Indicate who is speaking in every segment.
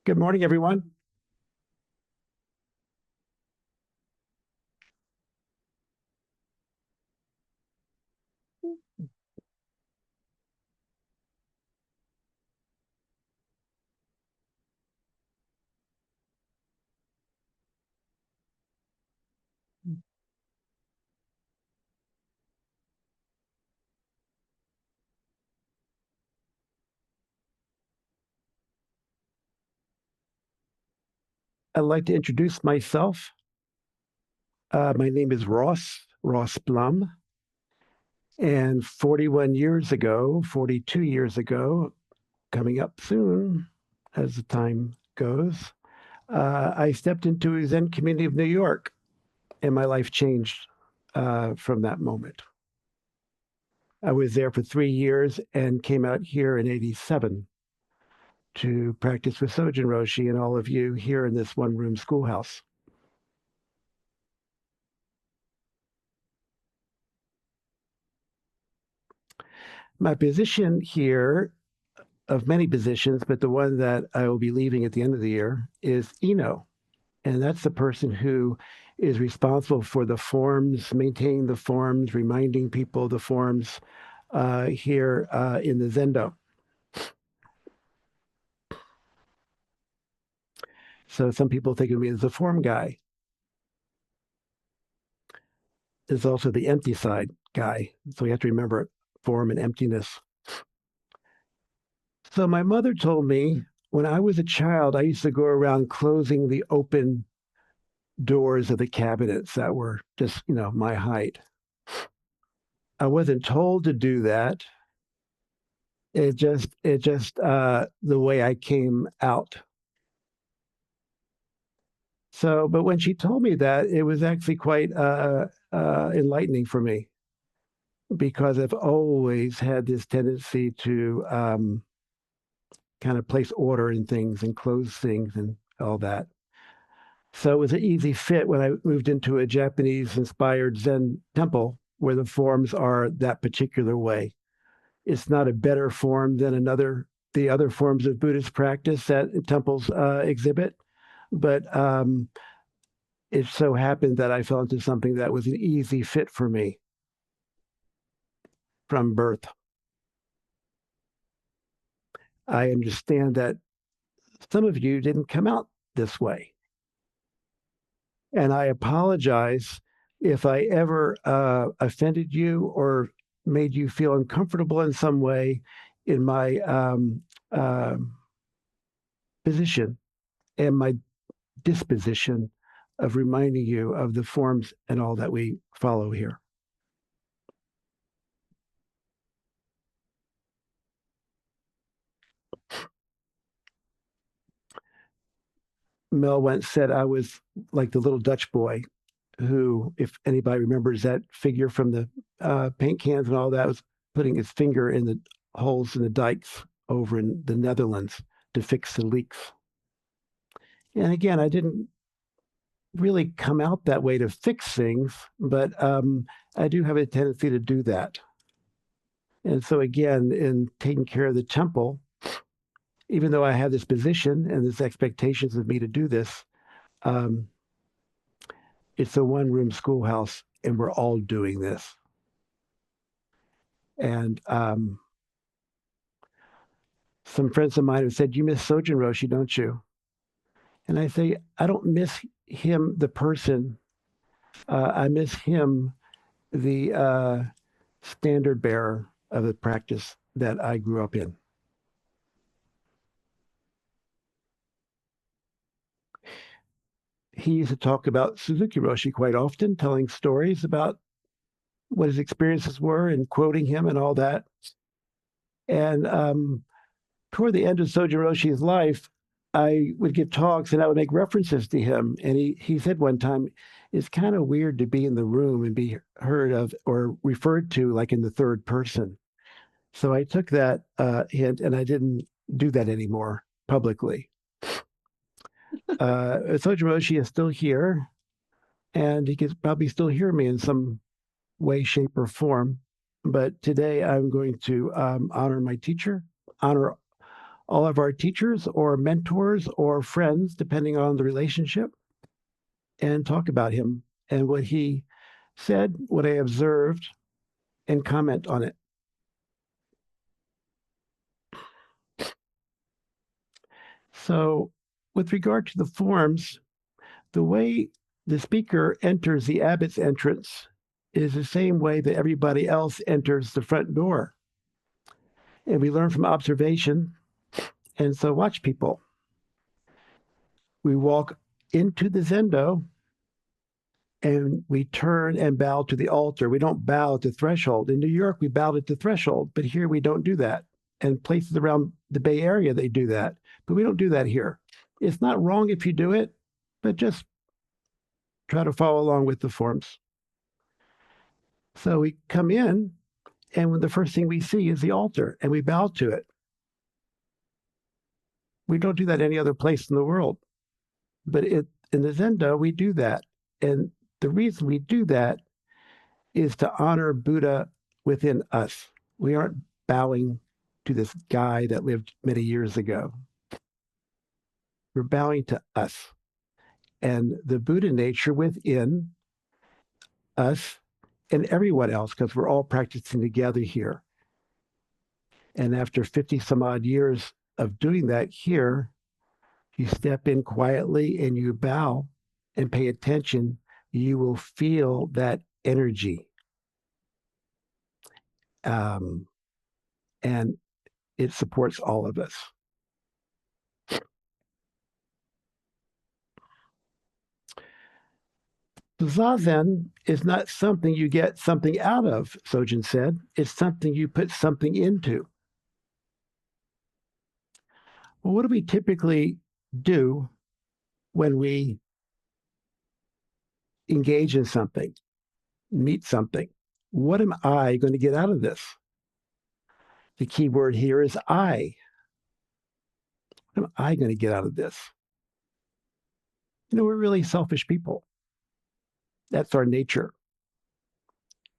Speaker 1: Good morning, everyone. I'd like to introduce myself. My name is Ross Blum. And 41 years ago, 42 years ago, coming up soon as the time goes, I stepped into a Zen community of New York, and my life changed from that moment. I was there for 3 years and came out here in 87 to practice with Sojun Roshi and all of you here in this one room schoolhouse. My position here, of many positions, but the one that I will be leaving at the end of the year is Eno. And that's the person who is responsible for the forms, maintaining the forms, reminding people of the forms here in the Zendo. So some people think of me as the form guy. There's also the empty side guy. So you have to remember form and emptiness. So my mother told me when I was a child, I used to go around closing the open doors of the cabinets that were just, my height. I wasn't told to do that. It just the way I came out. So, but when she told me that, it was actually quite enlightening for me because I've always had this tendency to kind of place order in things and close things and all that. So it was an easy fit when I moved into a Japanese inspired Zen temple where the forms are that particular way. It's not a better form than the other forms of Buddhist practice that temples exhibit, but it so happened that I fell into something that was an easy fit for me from birth. I understand that some of you didn't come out this way, and I apologize if I ever offended you or made you feel uncomfortable in some way in my uh, position and my disposition of reminding you of the forms and all that we follow here. Mel once said I was like the little Dutch boy who, if anybody remembers that figure from the paint cans and all that, was putting his finger in the holes in the dikes over in the Netherlands to fix the leaks. And again, I didn't really come out that way to fix things, but I do have a tendency to do that. And so, again, in taking care of the temple, even though I have this position and there's expectations of me to do this, um, it's a one room schoolhouse and we're all doing this. And some friends of mine have said, "You miss Sojun Roshi, don't you?" And I say, I don't miss him, the person. I miss him, the standard bearer of the practice that I grew up in. He used to talk about Suzuki Roshi quite often, telling stories about what his experiences were and quoting him and all that. And toward the end of Sojun Roshi's life, I would give talks and I would make references to him. And he said one time, it's kind of weird to be in the room and be heard of or referred to like in the third person. So I took that hint and I didn't do that anymore publicly. Sojun Roshi is still here and he can probably still hear me in some way, shape, or form. But today I'm going to honor my teacher, honor all of our teachers or mentors or friends, depending on the relationship, and talk about him and what he said, what I observed, and comment on it. So, with regard to the forms, the way the speaker enters the abbot's entrance is the same way that everybody else enters the front door. And we learn from observation. And so, watch people. We walk into the zendo and we turn and bow to the altar. We don't bow at the threshold. In New York, we bowed at the threshold, but here we don't do that. And places around the Bay Area, they do that, but we don't do that here. It's not wrong if you do it, but just try to follow along with the forms. So we come in, and the first thing we see is the altar, and we bow to it. We don't do that any other place in the world, but in the Zendo, we do that. And the reason we do that is to honor Buddha within us. We aren't bowing to this guy that lived many years ago. We're bowing to us and the Buddha nature within us and everyone else, because we're all practicing together here. And after 50 some odd years of doing that here, you step in quietly and you bow and pay attention, you will feel that energy. And it supports all of us. Zazen is not something you get something out of, Sojun said. It's something you put something into. Well, what do we typically do when we engage in something, meet something? What am I going to get out of this? The key word here is I. What am I going to get out of this? We're really selfish people. That's our nature.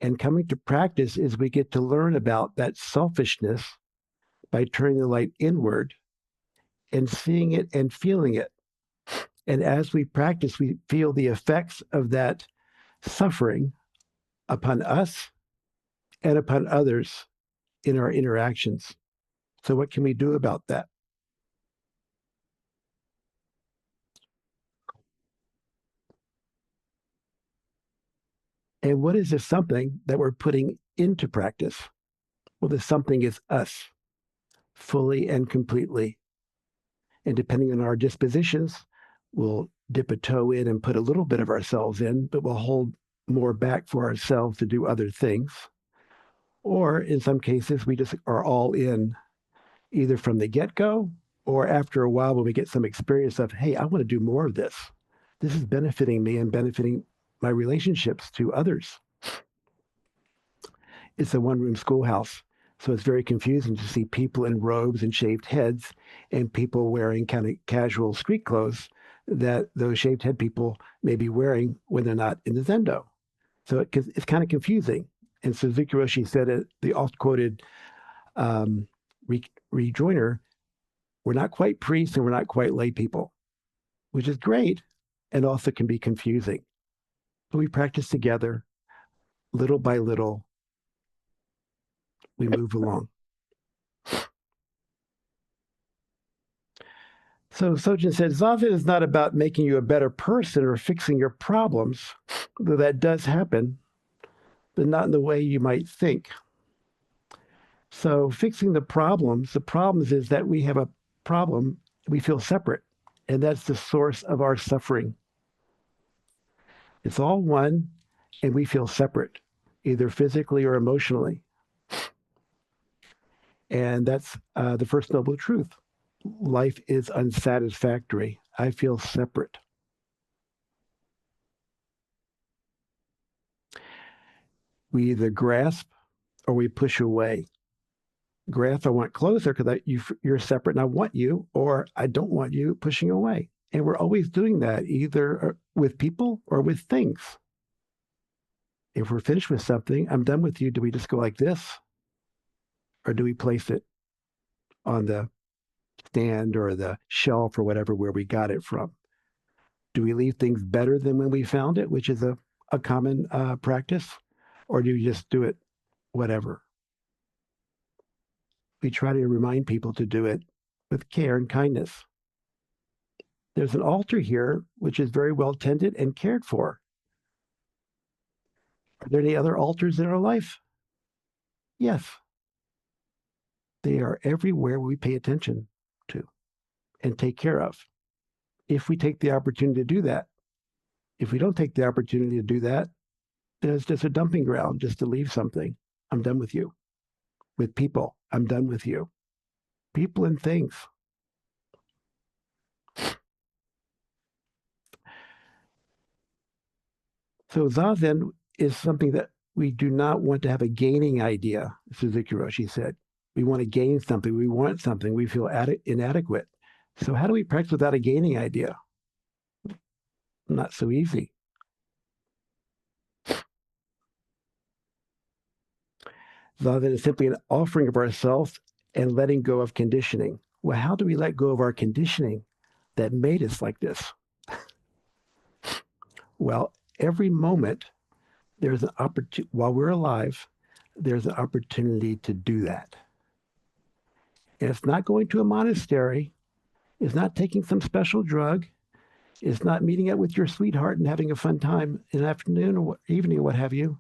Speaker 1: And coming to practice is we get to learn about that selfishness by turning the light inward and seeing it and feeling it. And as we practice, we feel the effects of that suffering upon us and upon others in our interactions. So, what can we do about that? And what is this something that we're putting into practice? Well, this something is us, fully and completely. And depending on our dispositions, we'll dip a toe in and put a little bit of ourselves in, but we'll hold more back for ourselves to do other things. Or in some cases, we just are all in, either from the get-go or after a while when we get some experience of, hey, I want to do more of this. This is benefiting me and benefiting my relationships to others. It's a one-room schoolhouse, so it's very confusing to see people in robes and shaved heads and people wearing kind of casual street clothes that those shaved head people may be wearing when they're not in the Zendo. So it's kind of confusing. And Suzuki Roshi said it, the oft-quoted rejoiner, we're not quite priests and we're not quite lay people, which is great and also can be confusing. But we practice together, little by little, we move along. So Sojun said, Zazen is not about making you a better person or fixing your problems, though that does happen, but not in the way you might think. So fixing the problems is that we have a problem, we feel separate, and that's the source of our suffering. It's all one, and we feel separate, either physically or emotionally. And that's the first noble truth. Life is unsatisfactory. I feel separate. We either grasp or we push away. Grasp, I want closer because you're separate and I want you, or I don't want you, pushing away. And we're always doing that, either with people or with things. If we're finished with something, I'm done with you, do we just go like this? Or do we place it on the stand or the shelf or whatever where we got it from? Do we leave things better than when we found it, which is a common practice? Or do you just do it whatever? We try to remind people to do it with care and kindness. There's an altar here, which is very well tended and cared for. Are there any other altars in our life? Yes. They are everywhere we pay attention to and take care of. If we take the opportunity to do that, if we don't take the opportunity to do that, then it's just a dumping ground just to leave something. I'm done with you. With people, I'm done with you. People and things. So Zazen is something that we do not want to have a gaining idea, Suzuki Roshi said. We want to gain something. We want something. We feel inadequate. So how do we practice without a gaining idea? Not so easy. Zazen is simply an offering of ourselves and letting go of conditioning. Well, how do we let go of our conditioning that made us like this? Well, every moment there's an opportunity, while we're alive, there's an opportunity to do that. And it's not going to a monastery. It's not taking some special drug. It's not meeting up with your sweetheart and having a fun time in the afternoon or evening or what have you.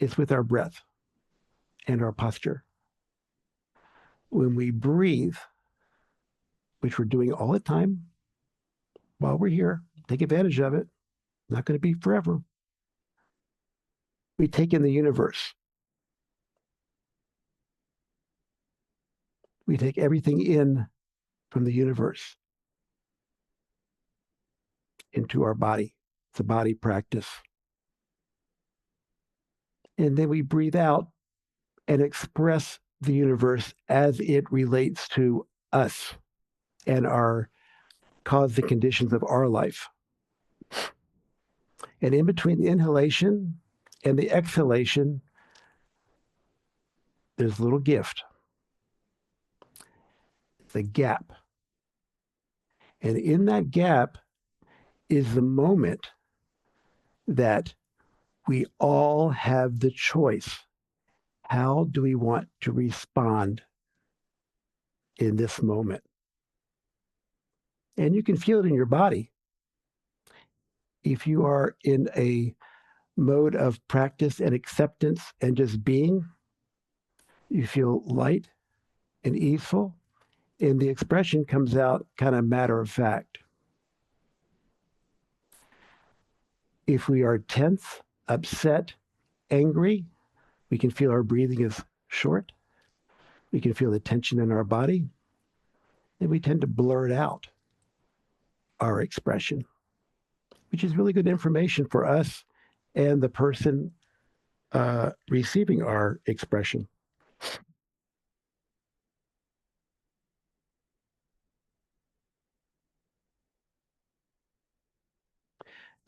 Speaker 1: It's with our breath and our posture. When we breathe, which we're doing all the time while we're here, take advantage of it. Not going to be forever. We take in the universe. We take everything in from the universe into our body. It's a body practice. And then we breathe out and express the universe as it relates to us and our causing conditions of our life. And in between the inhalation and the exhalation, there's a little gift. It's a gap. And in that gap is the moment that we all have the choice. How do we want to respond in this moment? And you can feel it in your body. If you are in a mode of practice and acceptance and just being, you feel light and easeful, and the expression comes out kind of matter of fact. If we are tense, upset, angry, we can feel our breathing is short. We can feel the tension in our body, and we tend to blurt out our expression, which is really good information for us and the person receiving our expression.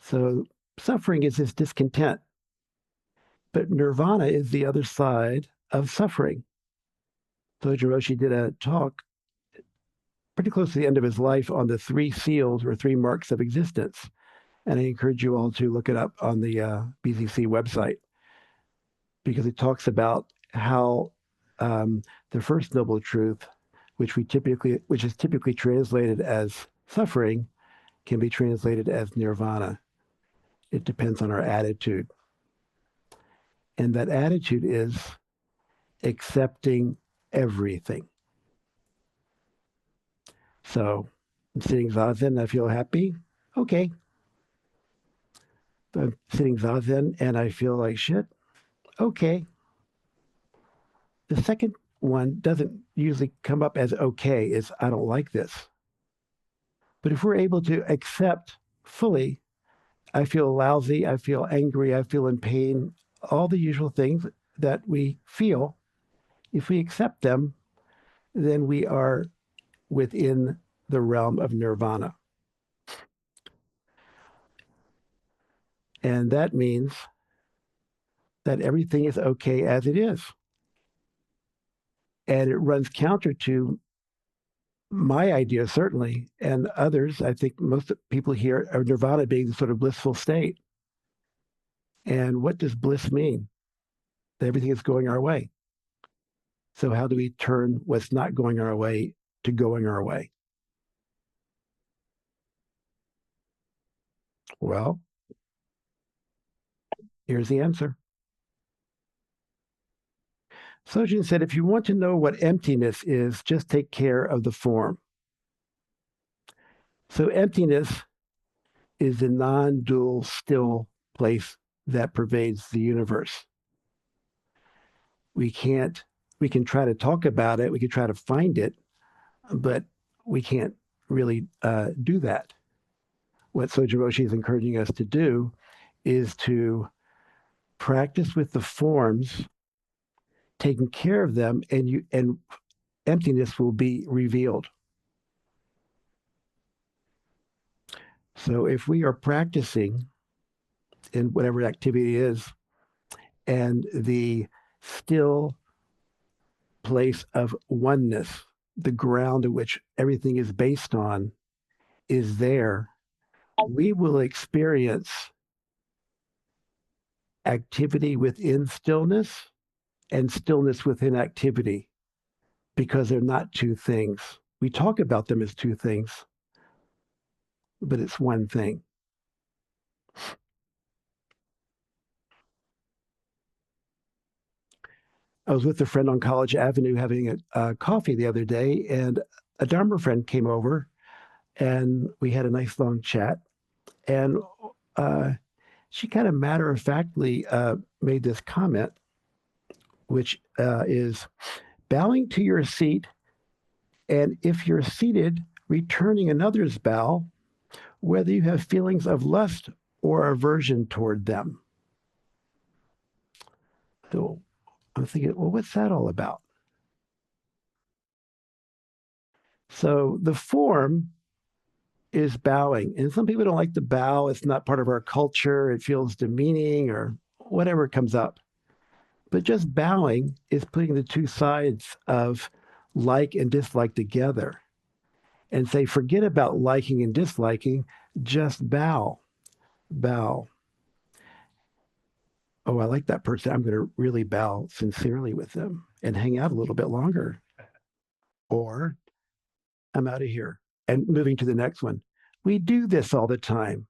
Speaker 1: So suffering is this discontent, but nirvana is the other side of suffering. Sojun Roshi did a talk pretty close to the end of his life on the 3 seals or 3 marks of existence. And I encourage you all to look it up on the BZC website, because it talks about how the first noble truth, which is typically translated as suffering, can be translated as nirvana. It depends on our attitude. And that attitude is accepting everything. So I'm sitting zazen, I feel happy. Okay. I'm sitting zazen and I feel like shit. Okay. The second one doesn't usually come up as okay. It's I don't like this. But if we're able to accept fully, I feel lousy, I feel angry, I feel in pain, all the usual things that we feel, if we accept them, then we are within the realm of nirvana. And that means that everything is okay as it is. And it runs counter to My idea, certainly, and others, I think most people here are nirvana being the sort of blissful state. And what does bliss mean? That everything is going our way. So how do we turn what's not going our way to going our way? Well, here's the answer. Sojun said, if you want to know what emptiness is, just take care of the form. So emptiness is the non-dual still place that pervades the universe. We can't, we can try to talk about it, we can try to find it, but we can't really do that. What Sojun Roshi is encouraging us to do is to practice with the forms, taking care of them, and emptiness will be revealed. So if we are practicing in whatever activity it is, and the still place of oneness, the ground in which everything is based on, is there, we will experience activity within stillness and stillness within activity because they're not two things. We talk about them as two things, but it's one thing. I was with a friend on College Avenue having a coffee the other day, and a Dharma friend came over, and we had a nice long chat. And uh, she kind of matter of factly made this comment, which is bowing to your seat, and if you're seated, returning another's bow, whether you have feelings of lust or aversion toward them. So I'm thinking, well, what's that all about? So the form is bowing. And some people don't like to bow. It's not part of our culture. It feels demeaning or whatever comes up. But just bowing is putting the two sides of like and dislike together and say, forget about liking and disliking, just bow, bow. Oh, I like that person. I'm going to really bow sincerely with them and hang out a little bit longer. Or I'm out of here and moving to the next one. We do this all the time.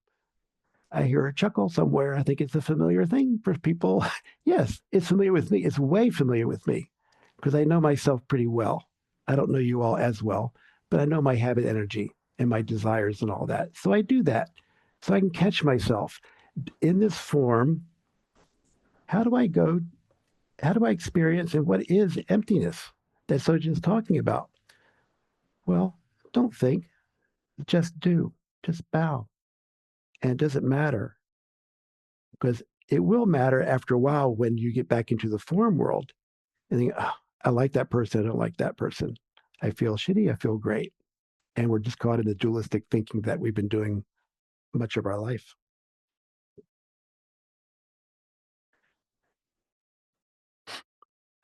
Speaker 1: I hear a chuckle somewhere. I think it's a familiar thing for people. Yes, it's familiar with me. It's way familiar with me because I know myself pretty well. I don't know you all as well, but I know my habit energy and my desires and all that. So I do that so I can catch myself in this form. How do I go? How do I experience and what is emptiness that Sojin's talking about? Well, don't think, just do, just bow. And it doesn't matter because it will matter after a while when you get back into the form world and think, oh, I like that person. I don't like that person. I feel shitty. I feel great. And we're just caught in the dualistic thinking that we've been doing much of our life.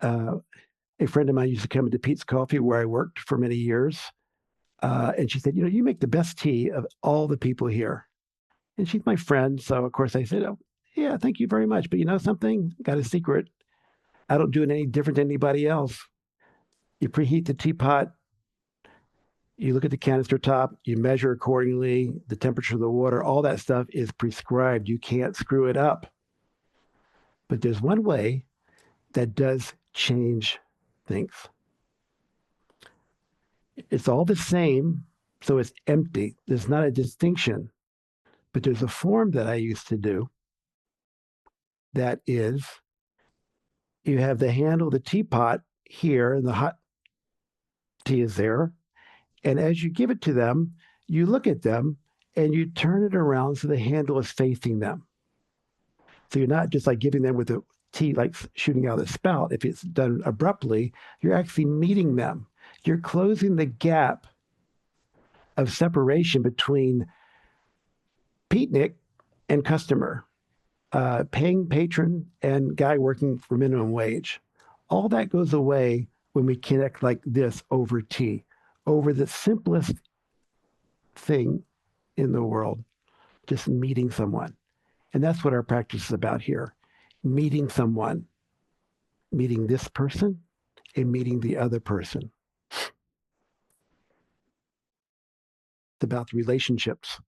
Speaker 1: Uh, a friend of mine used to come into Pete's Coffee where I worked for many years. And she said, you make the best tea of all the people here. And she's my friend. So, of course, I said, oh, yeah, thank you very much. But you know something? Got a secret. I don't do it any different than anybody else. You preheat the teapot, you look at the canister top, you measure accordingly, the temperature of the water, all that stuff is prescribed. You can't screw it up. But there's one way that does change things. It's all the same, so it's empty. There's not a distinction. But there's a form that I used to do that is you have the handle of the teapot here, and the hot tea is there. And as you give it to them, you look at them and you turn it around so the handle is facing them. So you're not just like giving them with the tea, like shooting out a spout. If it's done abruptly, you're actually meeting them. You're closing the gap of separation between Peatnik and customer, paying patron and guy working for minimum wage. All that goes away when we connect like this over tea. over the simplest thing in the world, just meeting someone. And that's what our practice is about here. Meeting someone, meeting this person and meeting the other person. It's about the relationships.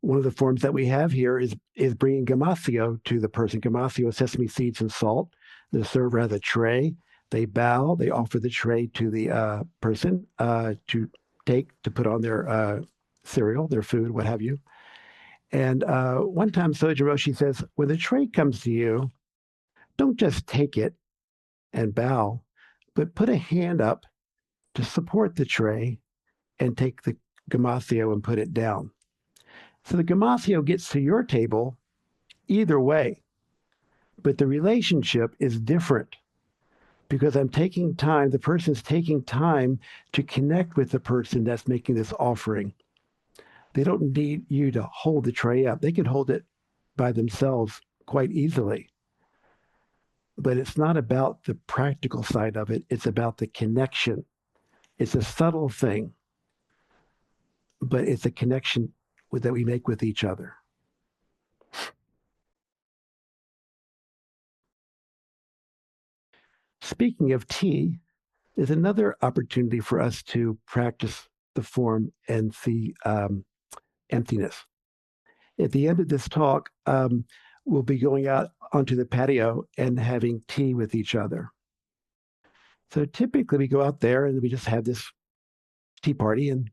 Speaker 1: One of the forms that we have here is bringing gamasio to the person. Gamasio is sesame seeds and salt. The server has a tray. They bow. They offer the tray to the person to put on their cereal, their food, what have you. And one time Sojun Roshi says, when the tray comes to you, don't just take it and bow, but put a hand up to support the tray and take the gamasio and put it down. So the gamasio gets to your table either way, but the relationship is different because I'm taking time, the person's taking time to connect with the person that's making this offering. They don't need you to hold the tray up. They can hold it by themselves quite easily. But it's not about the practical side of it. It's about the connection. It's a subtle thing, but it's a connection that we make with each other. Speaking of tea, is another opportunity for us to practice the form and see emptiness. At the end of this talk, we'll be going out onto the patio and having tea with each other. So typically we go out there and we just have this tea party, and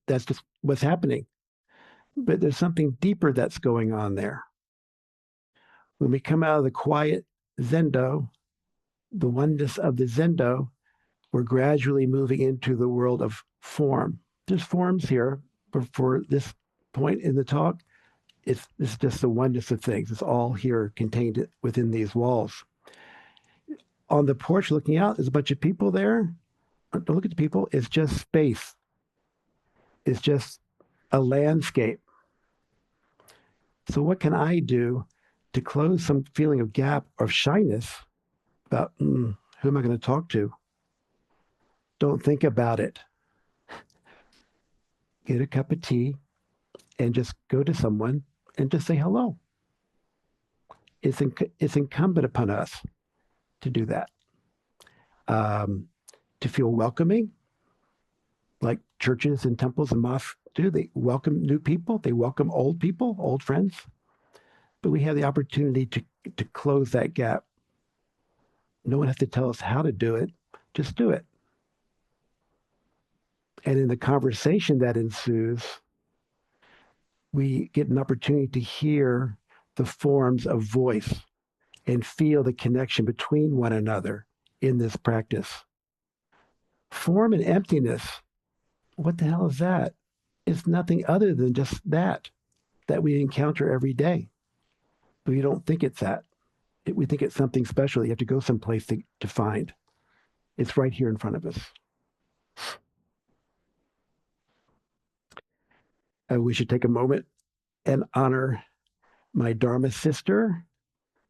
Speaker 1: that's just what's happening. But there's something deeper that's going on there. When we come out of the quiet zendo, the oneness of the zendo, we're gradually moving into the world of form. There's forms here, but for this point in the talk, it's just the oneness of things. It's all here contained within these walls. On the porch looking out, there's a bunch of people there. Don't look at the people. It's just space. It's just a landscape. So what can I do to close some feeling of gap or shyness about who am I going to talk to? Don't think about it. Get a cup of tea and just go to someone and just say hello. It's incumbent upon us to do that. To feel welcoming, like churches and temples and mosques do. They welcome new people. They welcome old people, old friends. But we have the opportunity to close that gap. No one has to tell us how to do it. Just do it. And in the conversation that ensues, we get an opportunity to hear the forms of voice and feel the connection between one another in this practice. Form and emptiness, what the hell is that? It's nothing other than just that we encounter every day. But we don't think it's that. We think it's something special that you have to go someplace to find. It's right here in front of us. We should take a moment and honor my Dharma sister,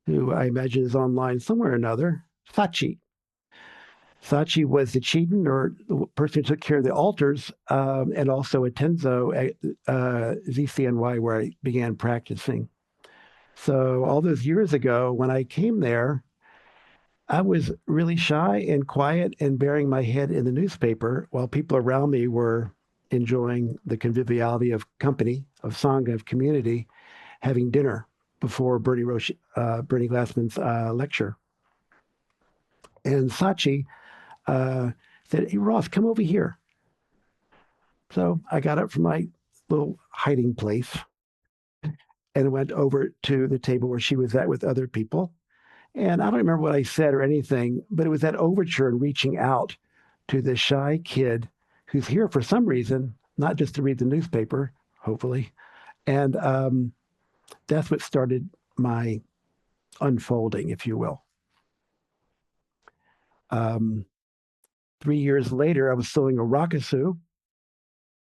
Speaker 1: who I imagine is online somewhere or another, Sachi. Sachi was the Chidan, or the person who took care of the altars, and also a Tenzo at ZCNY, where I began practicing. So all those years ago, when I came there, I was really shy and quiet and burying my head in the newspaper while people around me were enjoying the conviviality of company, of Sangha, of community, having dinner before Bernie Glassman's lecture. And Sachi said, "Hey, Ross, come over here." So I got up from my little hiding place and went over to the table where she was at with other people. And I don't remember what I said or anything, but it was that overture and reaching out to this shy kid who's here for some reason, not just to read the newspaper, hopefully. And that's what started my unfolding, if you will. 3 years later, I was sewing a rakusu,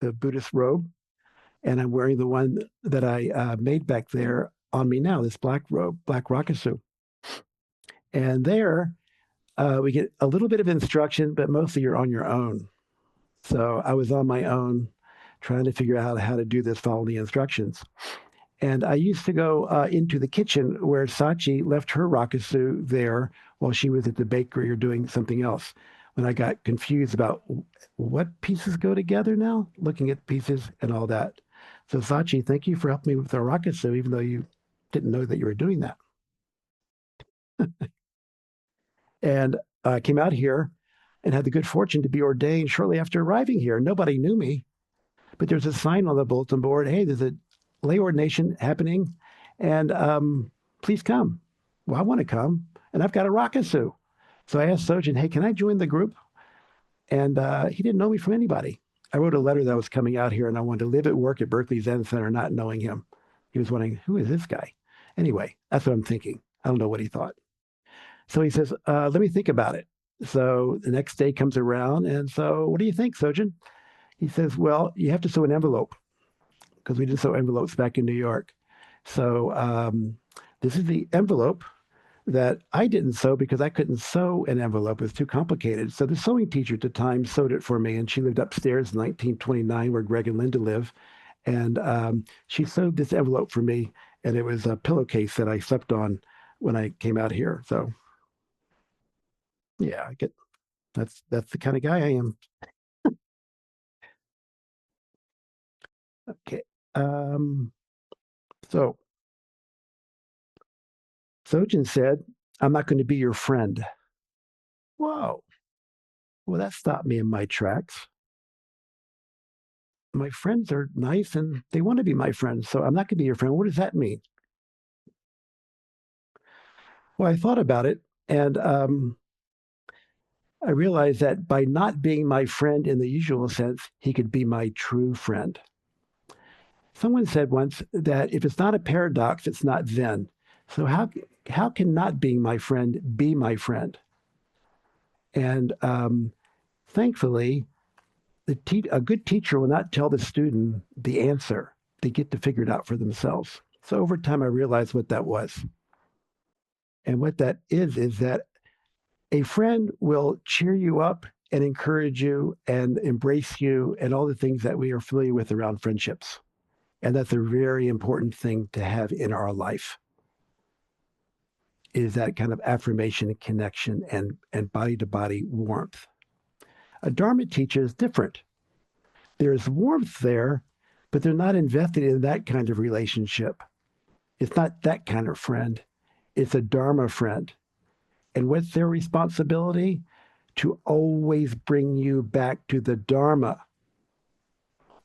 Speaker 1: the Buddhist robe, and I'm wearing the one that I made back there on me now, this black robe, black rakusu. And there, we get a little bit of instruction, but mostly you're on your own. So I was on my own trying to figure out how to do this, follow the instructions. And I used to go into the kitchen where Sachi left her rakusu there while she was at the bakery or doing something else. When I got confused about what pieces go together now, looking at pieces and all that. So Sachi, thank you for helping me with the rakusu, even though you didn't know that you were doing that. And I came out here and had the good fortune to be ordained shortly after arriving here. Nobody knew me, but there's a sign on the bulletin board. Hey, there's a lay ordination happening, and please come. Well, I want to come, and I've got a rakusu. So I asked Sojun, hey, can I join the group? And he didn't know me from anybody. I wrote a letter that I was coming out here, and I wanted to live at work at Berkeley Zen Center, not knowing him. He was wondering, who is this guy? Anyway, that's what I'm thinking. I don't know what he thought. So he says, let me think about it. So the next day comes around, and so what do you think, Sojun? He says, well, you have to sew an envelope because we didn't sew envelopes back in New York. So this is the envelope that I didn't sew because I couldn't sew an envelope. It was too complicated. So the sewing teacher at the time sewed it for me, and she lived upstairs in 1929 where Greg and Linda live. And she sewed this envelope for me, and it was a pillowcase that I slept on when I came out here. So yeah, I get that's the kind of guy I am. Okay. Um, so Sojin said, I'm not going to be your friend. Whoa. Well, that stopped me in my tracks. My friends are nice and they want to be my friends. So I'm not going to be your friend. What does that mean? Well, I thought about it and I realized that by not being my friend in the usual sense, he could be my true friend. Someone said once that if it's not a paradox, it's not Zen. So how can not being my friend be my friend? And thankfully, a good teacher will not tell the student the answer. They get to figure it out for themselves. So over time, I realized what that was. And what that is that a friend will cheer you up and encourage you and embrace you and all the things that we are familiar with around friendships. And that's a very important thing to have in our life is that kind of affirmation and connection and body to body warmth. A Dharma teacher is different. There's warmth there, but they're not invested in that kind of relationship. It's not that kind of friend. It's a Dharma friend. And what's their responsibility? To always bring you back to the Dharma.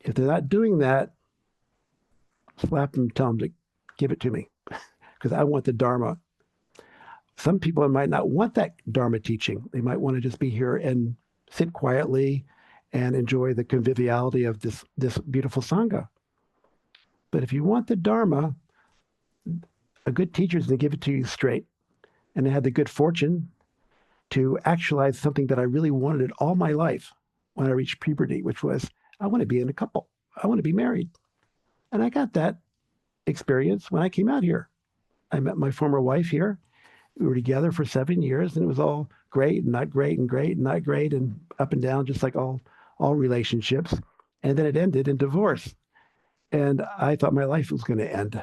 Speaker 1: If they're not doing that, slap them, tell them to give it to me because I want the Dharma. Some people might not want that Dharma teaching. They might want to just be here and sit quietly and enjoy the conviviality of this beautiful Sangha. But if you want the Dharma, a good teacher is going to give it to you straight. And I had the good fortune to actualize something that I really wanted all my life when I reached puberty, which was I want to be in a couple. I want to be married. And I got that experience when I came out here. I met my former wife here. We were together for 7 years, and it was all great and not great and great and not great and up and down, just like all relationships. And then it ended in divorce. And I thought my life was going to end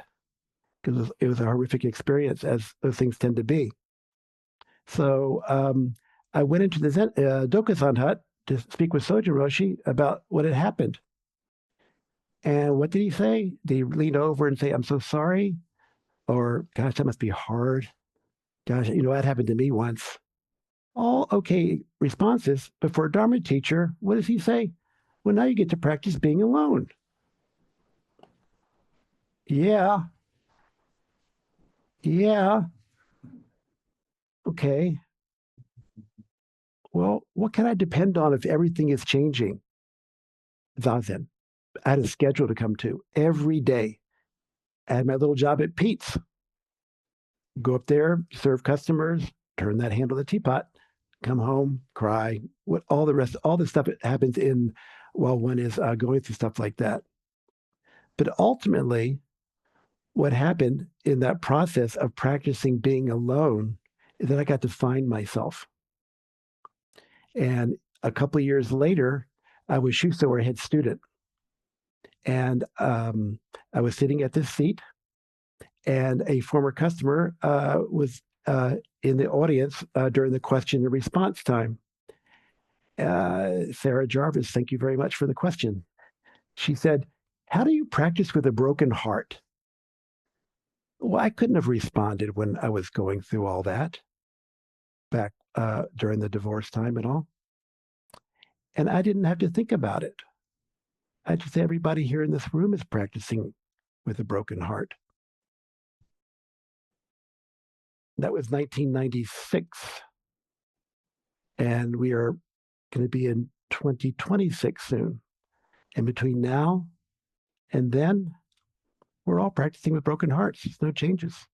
Speaker 1: because it was a horrific experience, as those things tend to be. So I went into the Dokusan hut to speak with Sojun Roshi about what had happened. And what did he say? Did he lean over and say, I'm so sorry? Or, gosh, that must be hard. Gosh, that happened to me once. All okay responses. But for a Dharma teacher, what does he say? Well, now you get to practice being alone. Yeah. Yeah. Okay. Well, what can I depend on if everything is changing? Zazen. I had a schedule to come to every day. I had my little job at Pete's. Go up there, serve customers, turn that handle of the teapot, come home, cry. What all the rest, all the stuff that happens in while one is going through stuff like that. But ultimately, what happened in that process of practicing being alone is that I got to find myself. And a couple of years later, I was Shuso, head student, and I was sitting at this seat, and a former customer was in the audience during the question and response time. Sarah Jarvis, thank you very much for the question. She said, "How do you practice with a broken heart?" Well, I couldn't have responded when I was going through all that back during the divorce time and all. And I didn't have to think about it. I just say everybody here in this room is practicing with a broken heart. That was 1996. And we are going to be in 2026 soon. And between now and then, we're all practicing with broken hearts. There's no changes.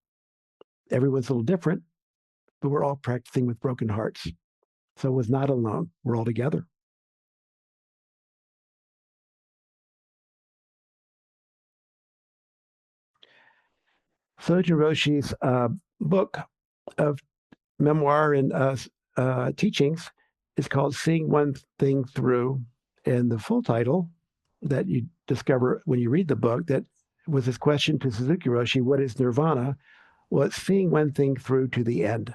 Speaker 1: Everyone's a little different, but we're all practicing with broken hearts. So it was not alone. We're all together. Sojun Roshi's book of memoir and teachings is called Seeing One Thing Through. And the full title that you discover when you read the book that was his question to Suzuki Roshi, what is nirvana? Well, it's seeing one thing through to the end.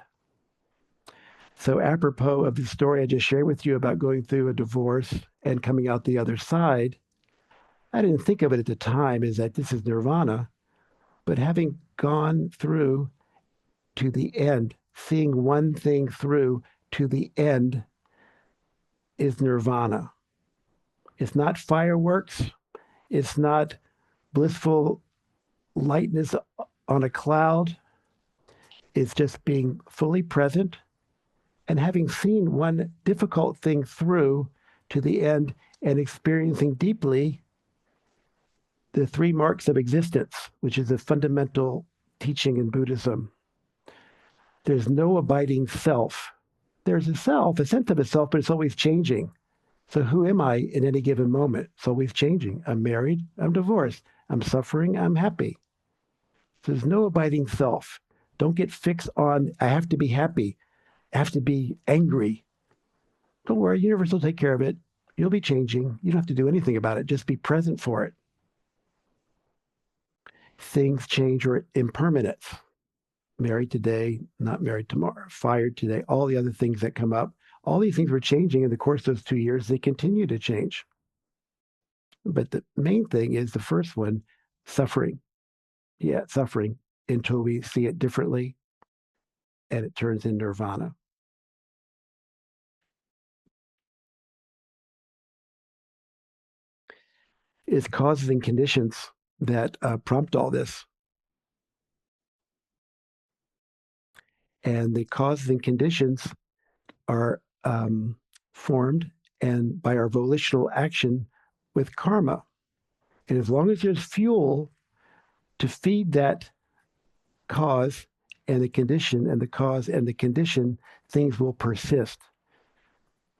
Speaker 1: So apropos of the story I just shared with you about going through a divorce and coming out the other side, I didn't think of it at the time as that this is nirvana, but having gone through to the end, seeing one thing through to the end is nirvana. It's not fireworks. It's not blissful lightness on a cloud. It's just being fully present and having seen one difficult thing through to the end and experiencing deeply the three marks of existence, which is a fundamental teaching in Buddhism. There's no abiding self. There's a self, a sense of a self, but it's always changing. So who am I in any given moment? It's always changing. I'm married, I'm divorced, I'm suffering, I'm happy. So there's no abiding self. Don't get fixed on, I have to be happy, I have to be angry. Don't worry, universe will take care of it. You'll be changing. You don't have to do anything about it. Just be present for it. Things change or impermanence. Married today, not married tomorrow, fired today, all the other things that come up. All these things were changing in the course of those 2 years. They continue to change. But the main thing is the first one, suffering. Yeah, suffering until we see it differently and it turns into nirvana. It's causes and conditions that prompt all this. And the causes and conditions are formed and by our volitional action with karma. And as long as there's fuel to feed that cause and the condition and the cause and the condition, things will persist.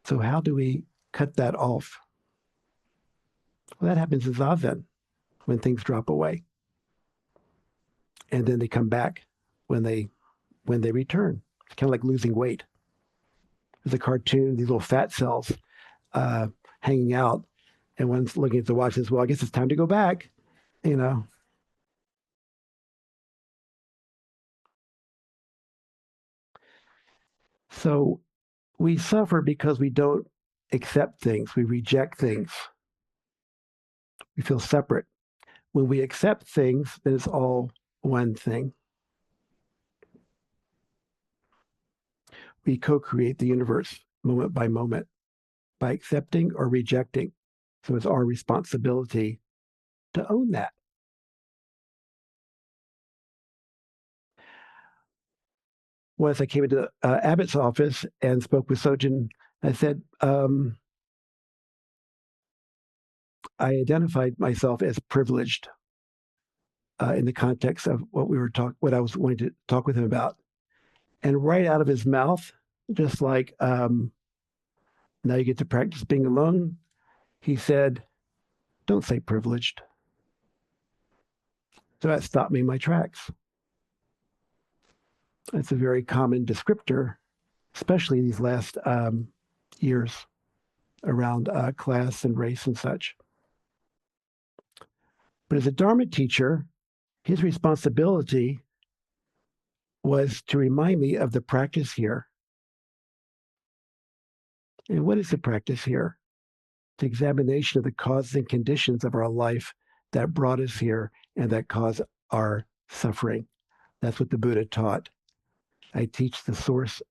Speaker 1: So how do we cut that off? Well, that happens in Zazen when things drop away. And then they come back when they return. It's kind of like losing weight. There's a cartoon, these little fat cells hanging out, and one's looking at the watch and says, well, I guess it's time to go back, you know. So we suffer because we don't accept things. We reject things. We feel separate. When we accept things, then it's all one thing. We co-create the universe moment by moment by accepting or rejecting. So it's our responsibility to own that. Once I came into Abbott's office and spoke with Sojun, I said, I identified myself as privileged in the context of what I was wanting to talk with him about. And right out of his mouth, just like, now you get to practice being alone, he said, don't say privileged. So that stopped me in my tracks. It's a very common descriptor, especially these last years around class and race and such. But as a Dharma teacher, his responsibility was to remind me of the practice here. And what is the practice here? The examination of the causes and conditions of our life that brought us here and that cause our suffering. That's what the Buddha taught. I teach the source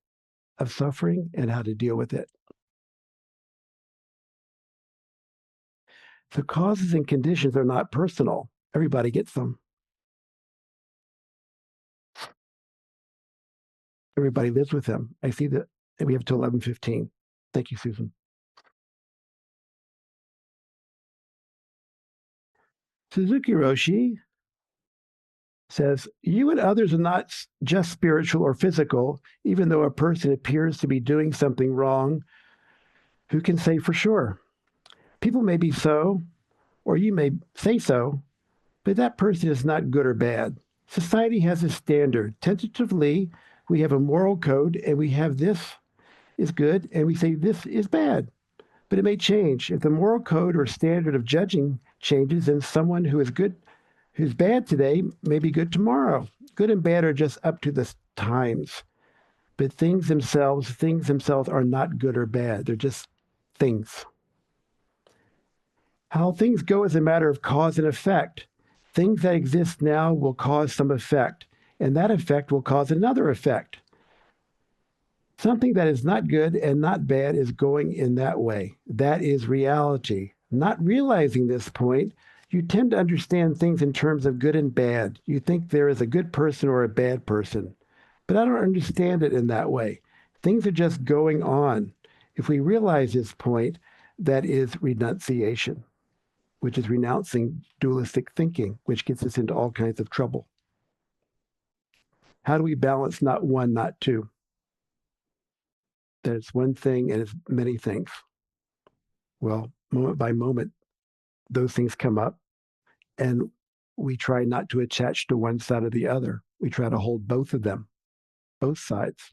Speaker 1: of suffering and how to deal with it. So causes and conditions are not personal. Everybody gets them. Everybody lives with them. I see that we have till 11:15. Thank you, Susan. Suzuki Roshi says, you and others are not just spiritual or physical, even though a person appears to be doing something wrong. Who can say for sure? People may be so, or you may say so, but that person is not good or bad. Society has a standard. Tentatively, we have a moral code, and we have this is good, and we say this is bad. But it may change. If the moral code or standard of judging changes, then someone who is good, who's bad today, may be good tomorrow. Good and bad are just up to the times. But things themselves are not good or bad. They're just things. How things go is a matter of cause and effect. Things that exist now will cause some effect, and that effect will cause another effect. Something that is not good and not bad is going in that way. That is reality. Not realizing this point, you tend to understand things in terms of good and bad. You think there is a good person or a bad person. But I don't understand it in that way. Things are just going on. If we realize this point, that is renunciation, which is renouncing dualistic thinking, which gets us into all kinds of trouble. How do we balance not one, not two? That it's one thing and it's many things. Well, moment by moment, those things come up, and we try not to attach to one side or the other. We try to hold both of them, both sides.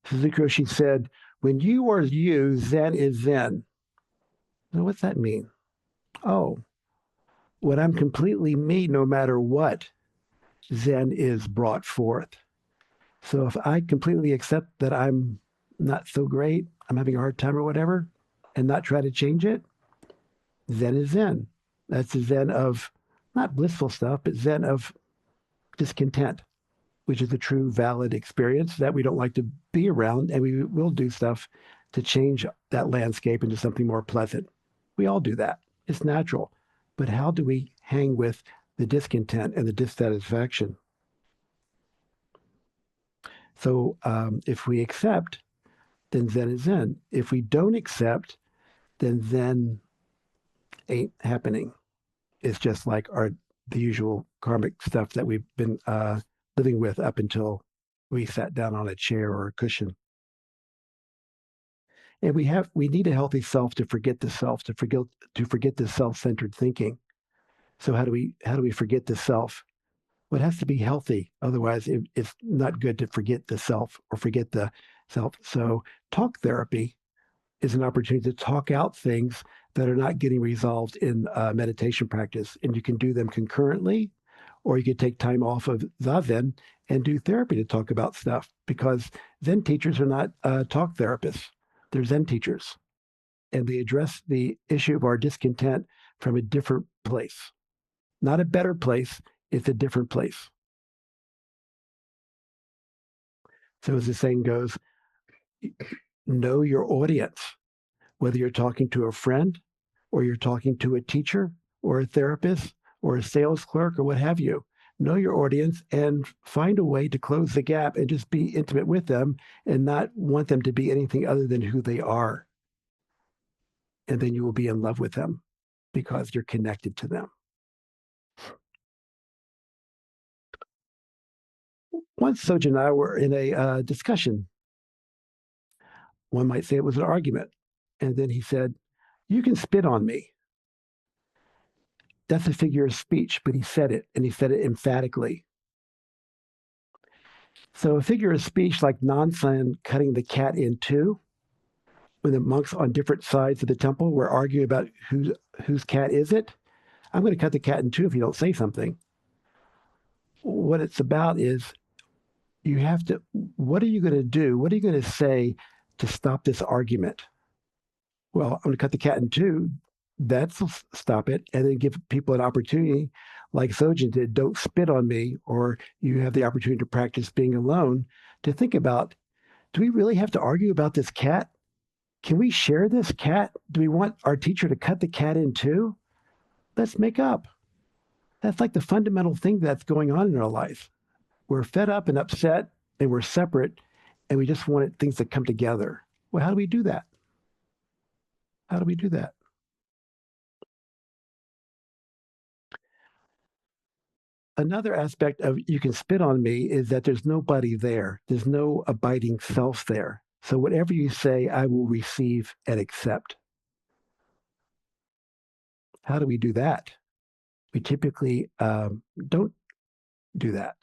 Speaker 1: Suzuki Roshi said, when you are you, Zen is Zen. Now, what's that mean? Oh, when I'm completely me, no matter what, Zen is brought forth. So if I completely accept that I'm not so great, I'm having a hard time or whatever, and not try to change it, Zen is Zen. That's the Zen of not blissful stuff, but Zen of discontent, which is a true valid experience that we don't like to be around, and we will do stuff to change that landscape into something more pleasant. We all do that. It's natural. But how do we hang with the discontent and the dissatisfaction? So if we accept, then Zen is Zen. If we don't accept, then Zen ain't happening. It's just like the usual karmic stuff that we've been living with up until we sat down on a chair or a cushion. And we need a healthy self to forget the self, to forget the self-centered thinking. So how do we forget the self? Well, it has to be healthy. Otherwise, it's not good to forget the self or forget the self. So talk therapy is an opportunity to talk out things that are not getting resolved in meditation practice. And you can do them concurrently, or you could take time off of Zazen and do therapy to talk about stuff, because Zen teachers are not talk therapists. They're Zen teachers. And they address the issue of our discontent from a different place. Not a better place, it's a different place. So as the saying goes, know your audience, whether you're talking to a friend or you're talking to a teacher or a therapist or a sales clerk or what have you. Know your audience and find a way to close the gap and just be intimate with them and not want them to be anything other than who they are. And then you will be in love with them because you're connected to them. Once Sojun and I were in a discussion. One might say it was an argument. And then he said, you can spit on me. That's a figure of speech, but he said it, and he said it emphatically. So a figure of speech like Nansen cutting the cat in two, when the monks on different sides of the temple were arguing about whose cat is it. I'm going to cut the cat in two if you don't say something. What it's about is you have to, what are you going to do? What are you going to say to stop this argument? Well, I'm going to cut the cat in two. That's stop it. And then give people an opportunity, like Sojun did, don't spit on me, or you have the opportunity to practice being alone, to think about, do we really have to argue about this cat? Can we share this cat? Do we want our teacher to cut the cat in two? Let's make up. That's like the fundamental thing that's going on in our life. We're fed up and upset and we're separate and we just wanted things to come together. Well, how do we do that? How do we do that? Another aspect of you can spit on me is that there's nobody there. There's no abiding self there. So whatever you say, I will receive and accept. How do we do that? We typically don't do that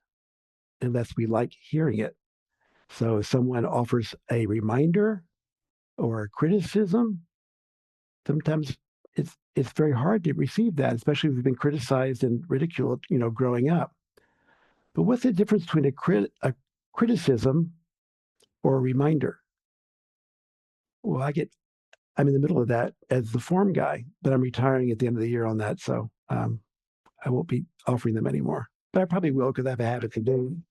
Speaker 1: unless we like hearing it. So if someone offers a reminder or a criticism, sometimes it's very hard to receive that, especially if we've been criticized and ridiculed, growing up. But what's the difference between a criticism or a reminder? Well, I'm in the middle of that as the form guy, but I'm retiring at the end of the year on that, so I won't be offering them anymore. But I probably will because I have a habit of doing.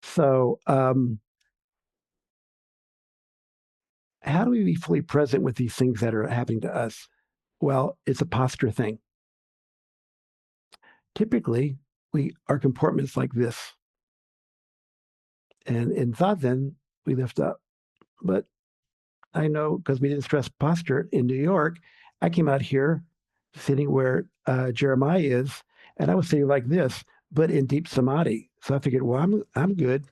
Speaker 1: So, how do we be fully present with these things that are happening to us? Well, it's a posture thing. Typically, our comportment's like this, and in Zazen, we lift up. But I know because we didn't stress posture in New York, I came out here sitting where Jeremiah is, and I was sitting like this, but in deep samadhi. So I figured, well, I'm good.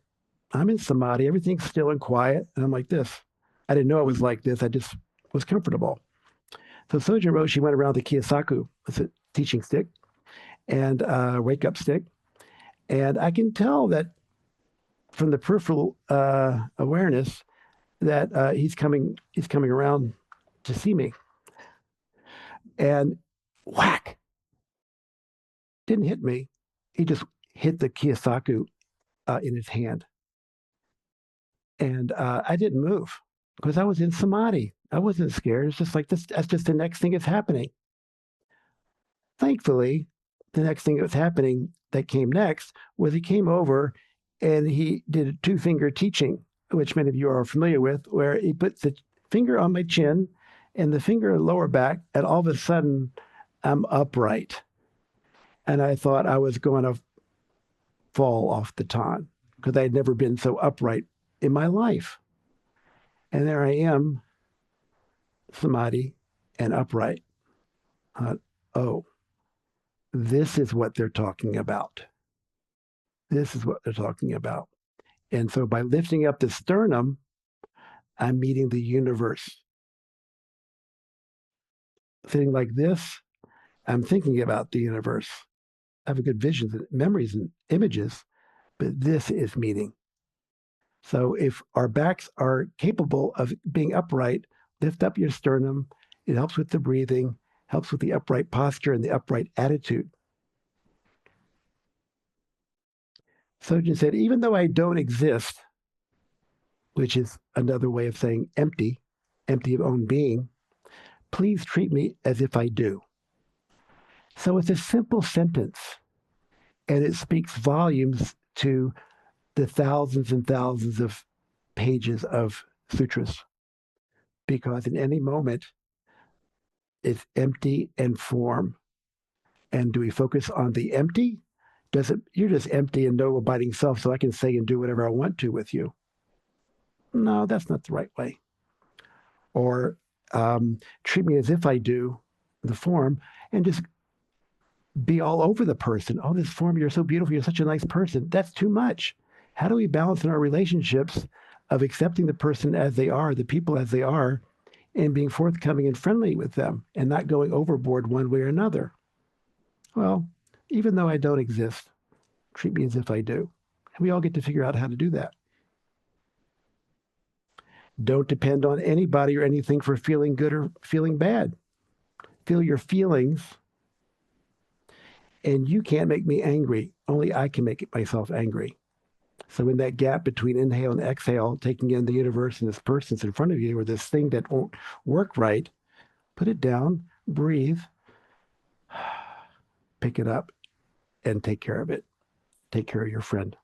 Speaker 1: I'm in samadhi. Everything's still and quiet, and I'm like this. I didn't know I was like this. I just was comfortable. So Sojun Roshi went around the Kiyosaku, it's a teaching stick, and wake up stick, and I can tell that from the peripheral awareness that he's coming around to see me, and whack, didn't hit me. He just hit the Kiyosaku in his hand, and I didn't move because I was in samadhi. I wasn't scared. It's just like this. That's just the next thing that's happening. Thankfully, the next thing that was happening that came next was he came over and he did a two-finger teaching, which many of you are familiar with, where he put the finger on my chin and the finger lower back, and all of a sudden I'm upright. And I thought I was going to fall off the ton because I had never been so upright in my life. And there I am, samadhi and upright. Oh, this is what they're talking about. This is what they're talking about. And so by lifting up the sternum, I'm meeting the universe. Sitting like this, I'm thinking about the universe. I have a good visions and memories and images, but this is meeting. So if our backs are capable of being upright, lift up your sternum. It helps with the breathing, helps with the upright posture and the upright attitude. Sojun said, even though I don't exist, which is another way of saying empty, empty of own being, please treat me as if I do. So it's a simple sentence, and it speaks volumes to the thousands and thousands of pages of sutras, because in any moment, it's empty and form. And do we focus on the empty? Does it, you're just empty and no abiding self, so I can say and do whatever I want to with you? No, that's not the right way. Or treat me as if I do, the form, and just be all over the person. Oh, this form, you're so beautiful. You're such a nice person. That's too much. How do we balance in our relationships of accepting the person as they are, the people as they are, and being forthcoming and friendly with them and not going overboard one way or another? Well, even though I don't exist. Treat me as if I do. And we all get to figure out how to do that. Don't depend on anybody or anything for feeling good or feeling bad. Feel your feelings, and you can't make me angry. Only I can make myself angry. So in that gap between inhale and exhale, taking in the universe and this person's in front of you or this thing that won't work right, put it down, breathe, pick it up, and take care of it. Take care of your friend.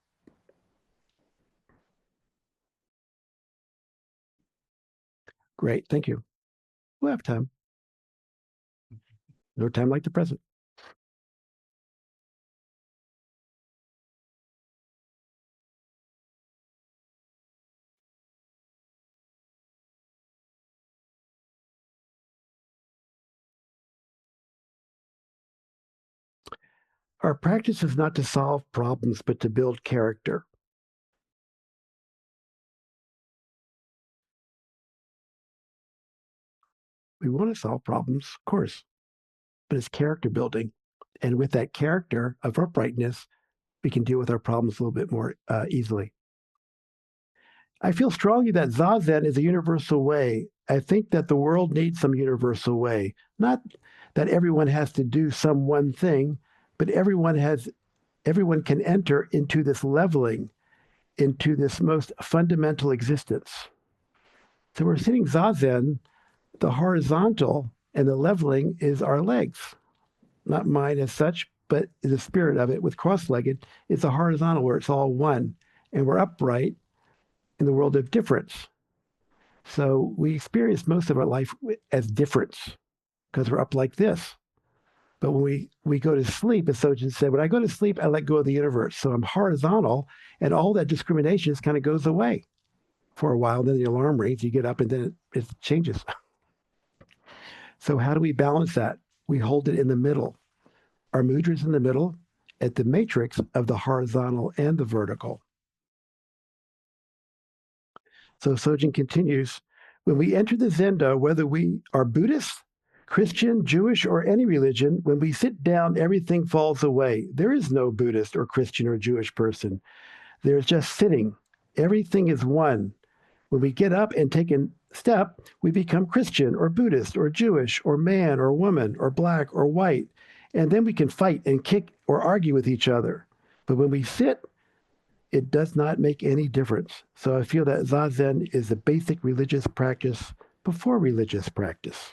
Speaker 1: Great. Thank you. We'll have time. No time like the present. Our practice is not to solve problems, but to build character. We want to solve problems, of course, but it's character building. And with that character of uprightness, we can deal with our problems a little bit more easily. I feel strongly that Zazen is a universal way. I think that the world needs some universal way. Not that everyone has to do some one thing, but everyone can enter into this leveling, into this most fundamental existence. So we're sitting Zazen, the horizontal and the leveling is our legs. Not mine as such, but the spirit of it with cross-legged, it's a horizontal where it's all one. And we're upright in the world of difference. So we experience most of our life as difference because we're up like this. But when we go to sleep, as Sojun said, when I go to sleep, I let go of the universe. So I'm horizontal, and all that discrimination just kind of goes away for a while. Then the alarm rings, you get up, and then it changes. So how do we balance that? We hold it in the middle. Our mudra is in the middle at the matrix of the horizontal and the vertical. So Sojun continues, when we enter the Zendo, whether we are Buddhist, Christian, Jewish, or any religion, when we sit down, everything falls away. There is no Buddhist or Christian or Jewish person. There's just sitting. Everything is one. When we get up and take a step, we become Christian or Buddhist or Jewish or man or woman or black or white. And then we can fight and kick or argue with each other. But when we sit, it does not make any difference. So I feel that Zazen is a basic religious practice before religious practice.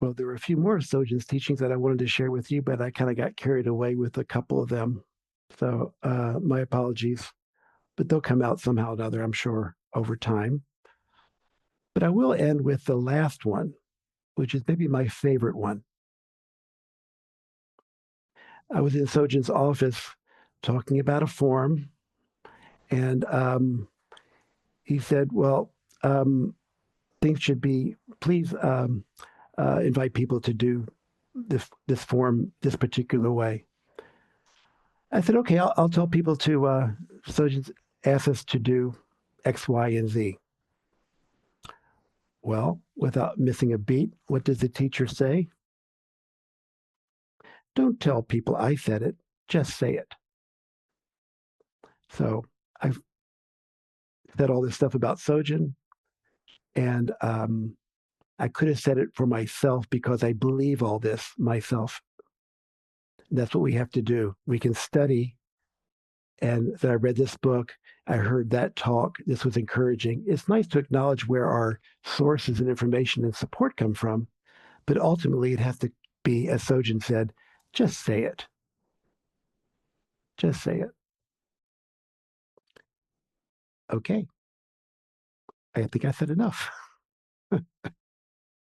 Speaker 1: Well, there were a few more of Sojin's teachings that I wanted to share with you, but I kind of got carried away with a couple of them. So my apologies, but they'll come out somehow or another, I'm sure, over time. But I will end with the last one, which is maybe my favorite one. I was in Sojin's office talking about a form, and he said, well, things should be, please invite people to do this form this particular way. I said, okay, I'll tell people to, Sojin asked us to do X, Y, and Z. Well, without missing a beat, what does the teacher say? Don't tell people I said it, just say it. So I've said all this stuff about Sojin, and I could have said it for myself because I believe all this myself. That's what we have to do. We can study, and that I read this book, I heard that talk. This was encouraging. It's nice to acknowledge where our sources and information and support come from, but ultimately it has to be, as Sojin said, just say it. Just say it. Okay. I think I said enough.